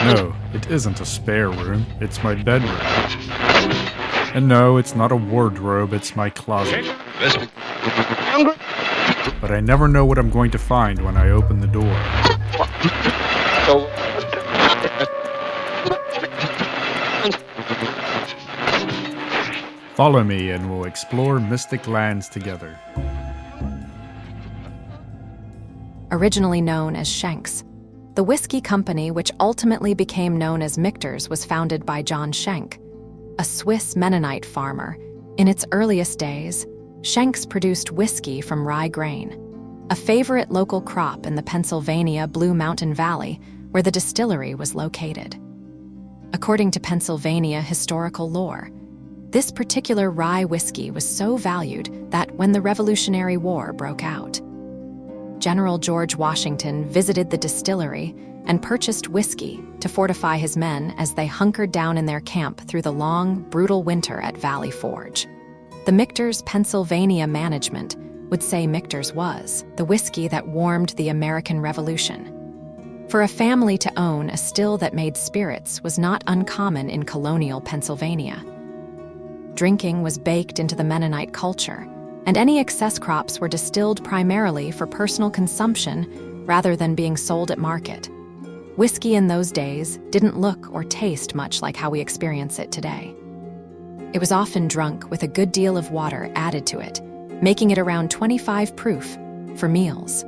No, it isn't a spare room, it's my bedroom. And no, it's not a wardrobe, it's my closet. But I never know what I'm going to find when I open the door. Follow me and we'll explore mystic lands together. Originally known as Schenck's, the whiskey company which ultimately became known as Michter's was founded by John Schenck, a Swiss Mennonite farmer. In its earliest days, Schenck's produced whiskey from rye grain, a favorite local crop in the Pennsylvania Blue Mountain Valley where the distillery was located. According to Pennsylvania historical lore, this particular rye whiskey was so valued that when the Revolutionary War broke out, General George Washington visited the distillery and purchased whiskey to fortify his men as they hunkered down in their camp through the long, brutal winter at Valley Forge. The Michter's Pennsylvania management would say Michter's was the whiskey that warmed the American Revolution. For a family to own a still that made spirits was not uncommon in colonial Pennsylvania. Drinking was baked into the Mennonite culture, and any excess crops were distilled primarily for personal consumption rather than being sold at market. Whiskey in those days didn't look or taste much like how we experience it today. It was often drunk with a good deal of water added to it, making it around 25 proof for meals.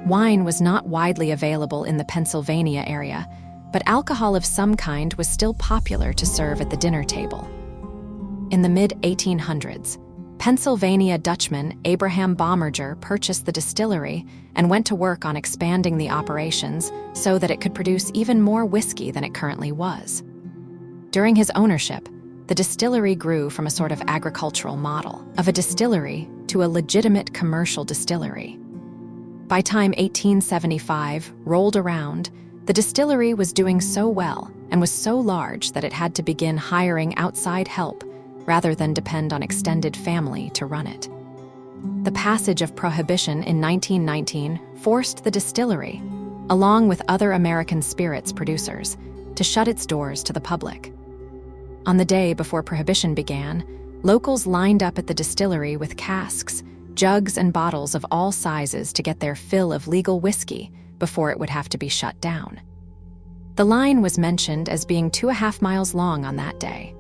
Wine was not widely available in the Pennsylvania area, but alcohol of some kind was still popular to serve at the dinner table. In the mid-1800s, Pennsylvania Dutchman Abraham Bomerger purchased the distillery and went to work on expanding the operations so that it could produce even more whiskey than it currently was. During his ownership, the distillery grew from a sort of agricultural model of a distillery to a legitimate commercial distillery. By time 1875 rolled around, the distillery was doing so well and was so large that it had to begin hiring outside help rather than depend on extended family to run it. The passage of Prohibition in 1919 forced the distillery, along with other American spirits producers, to shut its doors to the public. On the day before Prohibition began, locals lined up at the distillery with casks, jugs, and bottles of all sizes to get their fill of legal whiskey before it would have to be shut down. The line was mentioned as being 2.5 miles long on that day.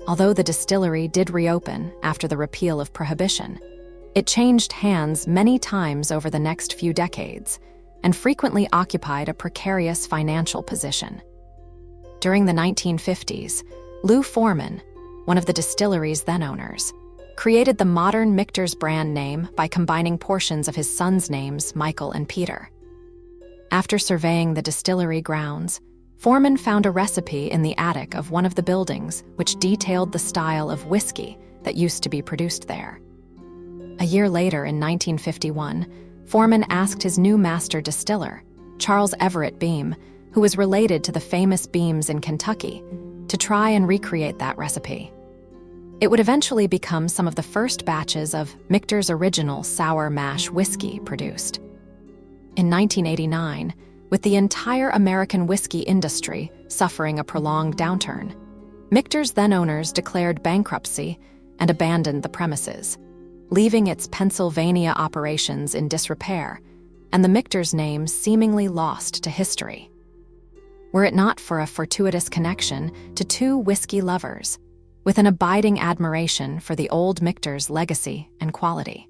Although the distillery did reopen after the repeal of Prohibition, it changed hands many times over the next few decades and frequently occupied a precarious financial position. During the 1950s, Lou Foreman, one of the distillery's then owners, created the modern Michter's brand name by combining portions of his sons' names, Michael and Peter. After surveying the distillery grounds, Foreman found a recipe in the attic of one of the buildings which detailed the style of whiskey that used to be produced there. A year later, in 1951, Foreman asked his new master distiller, Charles Everett Beam, who was related to the famous Beams in Kentucky, to try and recreate that recipe. It would eventually become some of the first batches of Michter's original sour mash whiskey produced. In 1989, with the entire American whiskey industry suffering a prolonged downturn, Michter's then owners declared bankruptcy and abandoned the premises, leaving its Pennsylvania operations in disrepair and the Michter's name seemingly lost to history. Were it not for a fortuitous connection to two whiskey lovers, with an abiding admiration for the old Michter's legacy and quality.